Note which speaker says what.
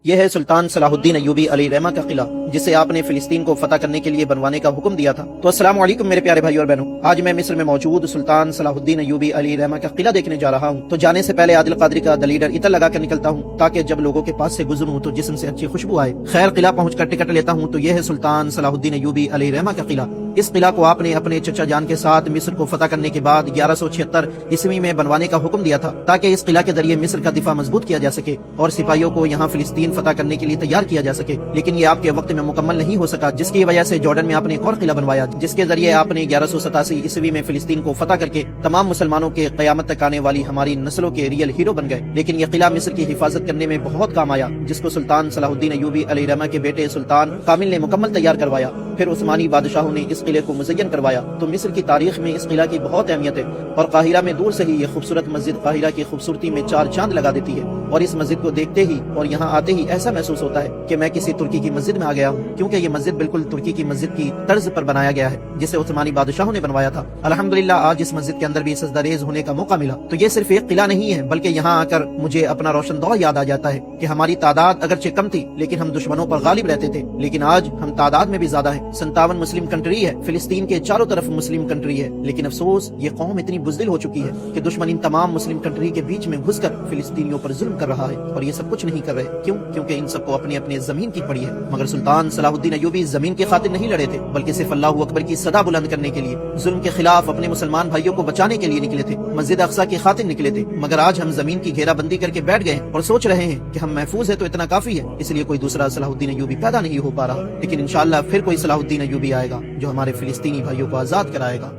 Speaker 1: یہ ہے سلطان صلاح الدین ایوبی علیہ رحمہ کا قلعہ، جسے آپ نے فلسطین کو فتح کرنے کے لیے بنوانے کا حکم دیا تھا۔ تو السلام علیکم میرے پیارے بھائی اور بہنوں، آج میں مصر میں موجود سلطان صلاح الدین ایوبی علیہ رحمہ کا قلعہ دیکھنے جا رہا ہوں۔ تو جانے سے پہلے عادل قادری کا دلیڈر عطر لگا کر نکلتا ہوں، تاکہ جب لوگوں کے پاس سے گزروں تو جسم سے اچھی خوشبو آئے۔ خیر، قلعہ پہنچ کر ٹکٹ لیتا ہوں تو یہ ہے سلطان صلاح الدین ایوبی علیہ رحمہ کا قلعہ۔ اس قلعہ کو آپ نے اپنے چچا جان کے ساتھ مصر کو فتح کرنے کے بعد 1176 عیسوی میں بنوانے کا حکم دیا تھا، تاکہ اس قلعہ کے ذریعے مصر کا دفاع مضبوط کیا جا سکے اور سپاہیوں کو یہاں فلسطین فتح کرنے کے لیے تیار کیا جا سکے۔ لیکن یہ آپ کے وقت میں مکمل نہیں ہو سکا، جس کی وجہ سے جارڈن میں آپ نے ایک اور قلعہ بنوایا، جس کے ذریعے آپ نے 1187 عیسوی میں فلسطین کو فتح کر کے تمام مسلمانوں کے قیامت تک آنے والی ہماری نسلوں کے ریئل ہیرو بن گئے۔ لیکن یہ قلعہ مصر کی حفاظت کرنے میں بہت کام آیا، جس کو سلطان صلاح الدین ایوبی علیہ رحمہ کے بیٹے سلطان کامل نے مکمل تیار کروایا۔ پھر عثمانی بادشاہوں نے اس قلعے کو مزین کروایا۔ تو مصر کی تاریخ میں اس قلعہ کی بہت اہمیت ہے، اور قاہرہ میں دور سے ہی یہ خوبصورت مسجد قاہرہ کی خوبصورتی میں چار چاند لگا دیتی ہے، اور اس مسجد کو دیکھتے ہی اور یہاں آتے ہی ایسا محسوس ہوتا ہے کہ میں کسی ترکی کی مسجد میں آ گیا ہوں، کیونکہ یہ مسجد بالکل ترکی کی مسجد کی طرز پر بنایا گیا ہے، جسے عثمانی بادشاہوں نے بنوایا تھا۔ الحمدللہ آج اس مسجد کے اندر بھی سجدہ ریز ہونے کا موقع ملا۔ تو یہ صرف ایک قلعہ نہیں ہے، بلکہ یہاں آ کر مجھے اپنا روشن دور یاد آ جاتا ہے کہ ہماری تعداد اگرچہ کم تھی، لیکن ہم دشمنوں پر غالب رہتے تھے، لیکن آج ہم تعداد میں بھی زیادہ ہیں۔ 57 مسلم کنٹری ہے، فلسطین کے چاروں طرف مسلم کنٹری ہے، لیکن افسوس یہ قوم اتنی بزدل ہو چکی ہے کہ دشمن ان تمام مسلم کنٹری کے بیچ میں گھس کر فلسطینیوں پر ظلم کر رہا ہے، اور یہ سب کچھ نہیں کر رہے۔ کیوں؟ کیونکہ ان سب کو اپنے اپنے زمین کی پڑی ہے۔ مگر سلطان صلاح الدین ایوبی زمین کی خاطر نہیں لڑے تھے، بلکہ صرف اللہ اکبر کی صدا بلند کرنے کے لیے، ظلم کے خلاف اپنے مسلمان بھائیوں کو بچانے کے لیے نکلے تھے، مسجد اقصی کی خاطر نکلے تھے۔ مگر آج ہم زمین کی گھیرا بندی کر کے بیٹھ گئے ہیں اور سوچ رہے ہیں کہ ہم محفوظ ہے تو اتنا کافی ہے، اس لیے کوئی دوسرا صلاح الدین ایوبی پیدا نہیں ہو پا رہا۔ لیکن انشاءاللہ پھر کوئی صلاح الدین ایوبی آئے گا جو ہمارے فلسطینی بھائیوں کو آزاد کرائے گا۔